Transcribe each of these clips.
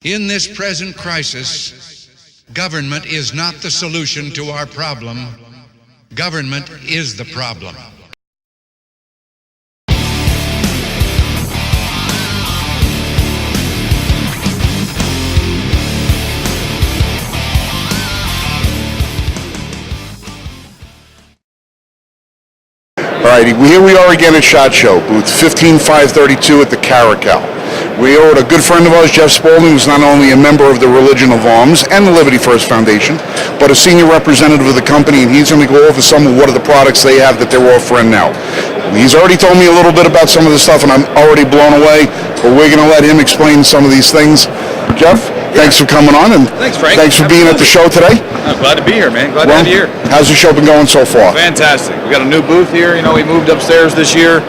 In this present crisis, government is not the solution to our problem. Government is the problem. Alrighty, here we are again at SHOT Show, booth 15532 at the Caracal. We are with a good friend of ours, Jeff Spaulding, who's not only a member of the Religion of Arms and the Liberty First Foundation, but a senior representative of the company, and he's going to go over some of what are the products they have that they're offering now. He's already told me a little bit about some of the stuff, and I'm already blown away, but we're going to let him explain some of these things. Jeff, thanks for coming on, and thanks, Frank. Thanks for being at the show today. I'm glad to be here, man. Glad to have you here. How's the show been going so far? Fantastic. We got a new booth here. You know, we moved upstairs this year.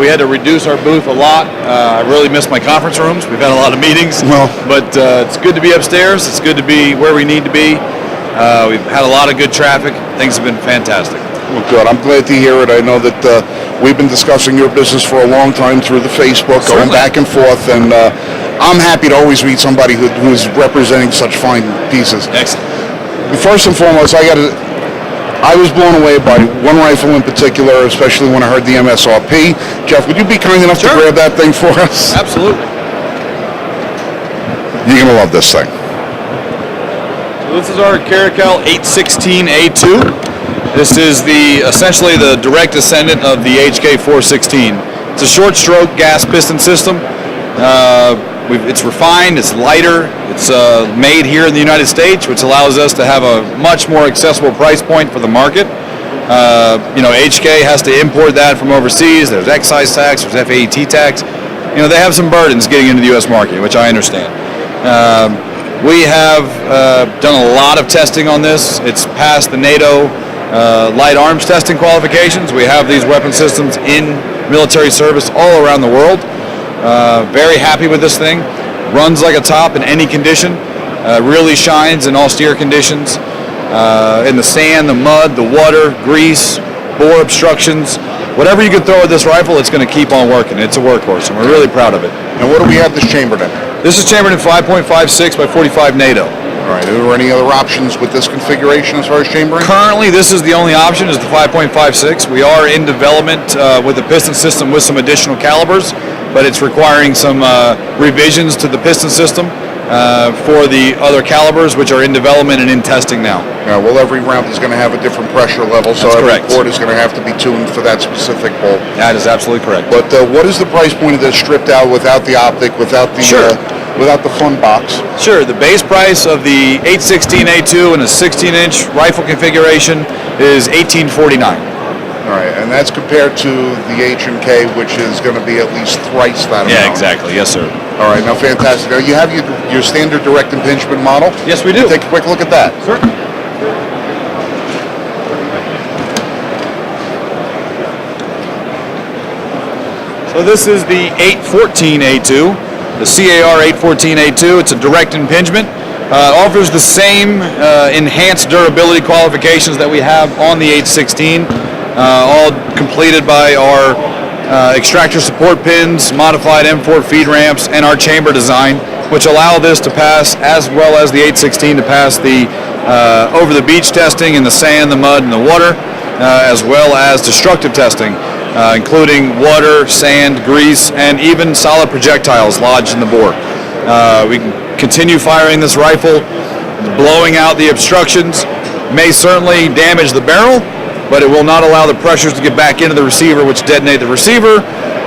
We had to reduce our booth a lot. I really miss my conference rooms. We've had a lot of meetings, but it's good to be upstairs. It's good to be where we need to be. We've had a lot of good traffic. Things have been fantastic. Well, good. I'm glad to hear it. I know that we've been discussing your business for a long time through the Facebook, going back and forth, and I'm happy to always meet somebody who's representing such fine pieces. Excellent. First and foremost, I was blown away by one rifle in particular, especially when I heard the MSRP. Jeff, would you be kind enough to grab that thing for us? Absolutely. You're going to love this thing. So this is our Caracal 816A2. This is essentially the direct descendant of the HK 416. It's a short stroke gas piston system. It's refined, it's lighter, it's made here in the United States, which allows us to have a much more accessible price point for the market. HK has to import that from overseas. There's excise tax, there's FAET tax. They have some burdens getting into the U.S. market, which I understand. We have done a lot of testing on this. It's passed the NATO light arms testing qualifications. We have these weapon systems in military service all around the world. Very happy with this thing. Runs like a top in any condition. Really shines in austere conditions. In the sand, the mud, the water, grease, bore obstructions. Whatever you can throw at this rifle, it's going to keep on working. It's a workhorse, and we're really proud of it. And what do we have this chambered in? This is chambered in 5.56 by 45 NATO. All right. Are there any other options with this configuration as far as chambering? Currently, this is the only option, is the 5.56. We are in development with the piston system with some additional calibers, but it's requiring some revisions to the piston system for the other calibers, which are in development and in testing now. Yeah, well, every round is going to have a different pressure level, so every port is going to have to be tuned for that specific bolt. That is absolutely correct. But what is the price point of this stripped out without the optic, without the without the fun box? Sure. The base price of the 816A2 and a 16-inch rifle configuration is $1849. All right, and that's compared to the H&K, which is going to be at least thrice that amount. Yeah, exactly. Yes, sir. All right, now fantastic. Now you have your standard direct impingement model. Yes, we do. Take a quick look at that. Sure. So this is the 814A2. The CAR 814A2, it's a direct impingement. Offers the same enhanced durability qualifications that we have on the 816, all completed by our extractor support pins, modified M4 feed ramps, and our chamber design, which allow this to pass, as well as the 816 to pass the over the beach testing in the sand, the mud, and the water, as well as destructive testing, including water, sand, grease, and even solid projectiles lodged in the bore. We can continue firing this rifle. Blowing out the obstructions may certainly damage the barrel, but it will not allow the pressures to get back into the receiver, which detonate the receiver.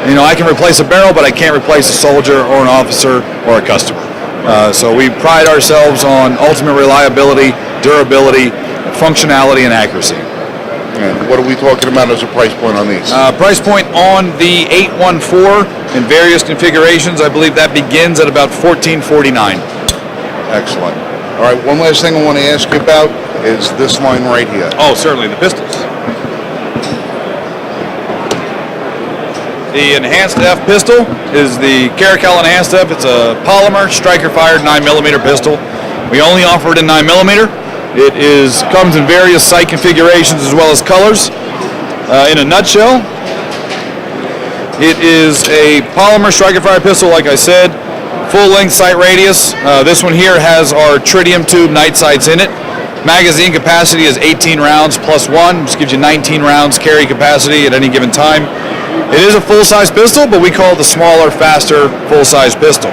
I can replace a barrel, but I can't replace a soldier or an officer or a customer. So we pride ourselves on ultimate reliability, durability, functionality, and accuracy. And what are we talking about as a price point on these? Price point on the 814 in various configurations, I believe that begins at about $1449. Excellent. All right, one last thing I want to ask you about is this line right here. Oh, certainly, the pistols. The Enhanced F pistol is the Caracal Enhanced F. It's a polymer striker-fired 9mm pistol. We only offer it in 9mm. It comes in various sight configurations as well as colors. In a nutshell, it is a polymer striker-fired pistol, like I said, Full-length sight radius. This one here has our tritium tube night sights in it. Magazine capacity is 18 rounds plus 1, which gives you 19 rounds carry capacity at any given time. It is a full-size pistol, but we call it the smaller, faster, full-size pistol.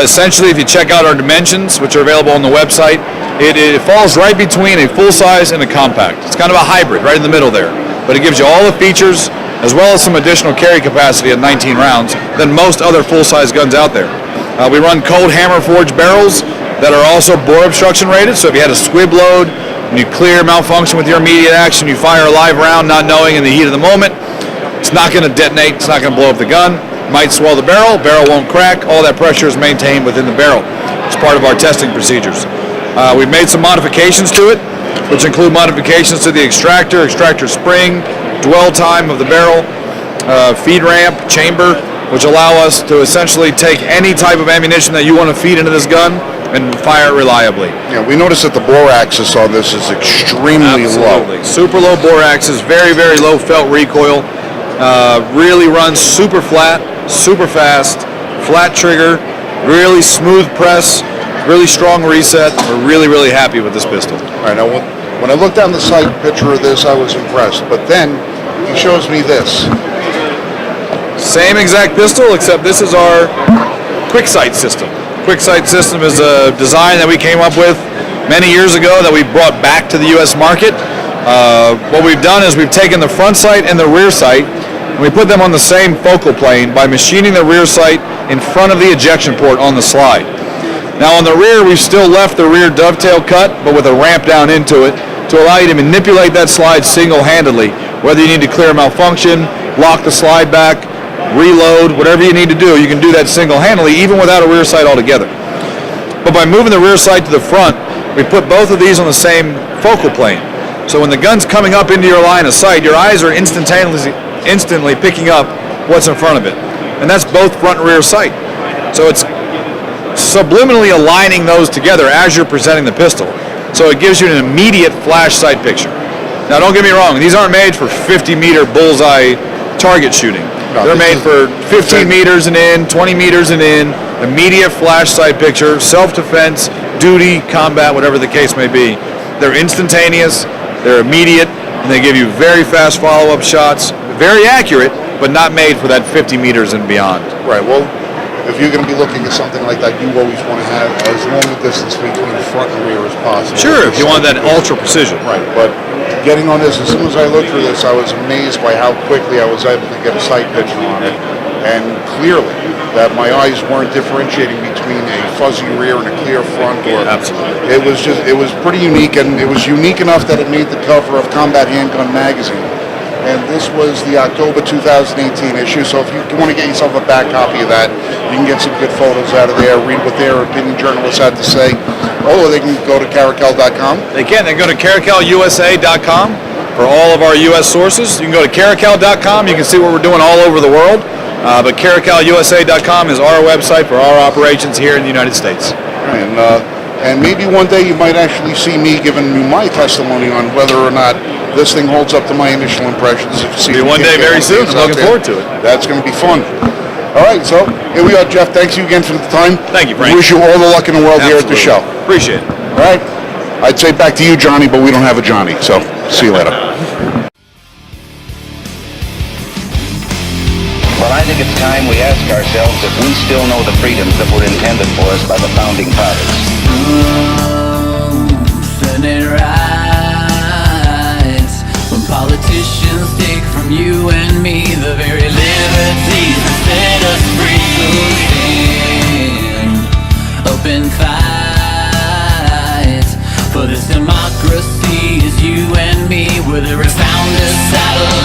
Essentially, if you check out our dimensions, which are available on the website, it falls right between a full-size and a compact. It's kind of a hybrid, right in the middle there. But it gives you all the features, as well as some additional carry capacity at 19 rounds than most other full-size guns out there. We run cold hammer forged barrels that are also bore obstruction rated, so if you had a squib load, nuclear malfunction with your immediate action, you fire a live round not knowing in the heat of the moment, it's not going to detonate, it's not going to blow up the gun, might swell the barrel won't crack, all that pressure is maintained within the barrel. It's part of our testing procedures. We've made some modifications to it, which include modifications to the extractor spring, dwell time of the barrel, feed ramp, chamber, which allow us to essentially take any type of ammunition that you want to feed into this gun and fire it reliably. Yeah, we noticed that the bore axis on this is extremely Absolutely. low. Super low bore axis, very, very low felt recoil. Really runs super flat, super fast, flat trigger, really smooth press, really strong reset. We're really, really happy with this pistol. All right, now when I looked down the sight picture of this, I was impressed. But then he shows me this. Same exact pistol, except this is our quick sight system. Quick sight system is a design that we came up with many years ago that we brought back to the U.S. market. What we've done is we've taken the front sight and the rear sight and we put them on the same focal plane by machining the rear sight in front of the ejection port on the slide. Now on the rear, we've still left the rear dovetail cut, but with a ramp down into it to allow you to manipulate that slide single-handedly, whether you need to clear a malfunction, lock the slide back, reload, whatever you need to do, you can do that single-handedly, even without a rear sight altogether. But by moving the rear sight to the front, we put both of these on the same focal plane. So when the gun's coming up into your line of sight, your eyes are instantly picking up what's in front of it. And that's both front and rear sight. So it's subliminally aligning those together as you're presenting the pistol. So it gives you an immediate flash sight picture. Now don't get me wrong, these aren't made for 50-meter bullseye target shooting. No, they're made for 15 meters and in, 20 meters and in, immediate flash sight picture, self-defense, duty, combat, whatever the case may be. They're instantaneous, they're immediate, and they give you very fast follow-up shots, very accurate, but not made for that 50 meters and beyond. Right, well, if you're going to be looking at something like that, you always want to have as long a distance between front and rear as possible. Sure, if you want that ultra precision. Right, but getting on this, as soon as I looked through this, I was amazed by how quickly I was able to get a sight picture on it, and clearly that my eyes weren't differentiating between a fuzzy rear and a clear front. Or absolutely. It was pretty unique, and it was unique enough that it made the cover of Combat Handgun magazine. And this was the October 2018 issue, so if you want to get yourself a back copy of that, you can get some good photos out of there, read what their opinion journalists had to say. Or they can go to Caracal.com. They can go to CaracalUSA.com for all of our U.S. sources. You can go to Caracal.com, you can see what we're doing all over the world, but CaracalUSA.com is our website for our operations here in the United States. And maybe one day you might actually see me giving you my testimony on whether or not this thing holds up to my initial impressions. Be one day very soon. I'm looking forward to it. That's going to be fun. All right, so here we are, Jeff. Thanks you again for the time. Thank you, Frank. Wish you all the luck in the world here at the show. Appreciate it. All right. I'd say back to you, Johnny, but we don't have a Johnny, so see you later. Well, I think it's time we ask ourselves if we still know the freedoms that were intended for us by the founding fathers. Senate rights, when politicians take from you and me the very liberties that set us free. So stand up and fight for this democracy as you and me were the founders' satellite.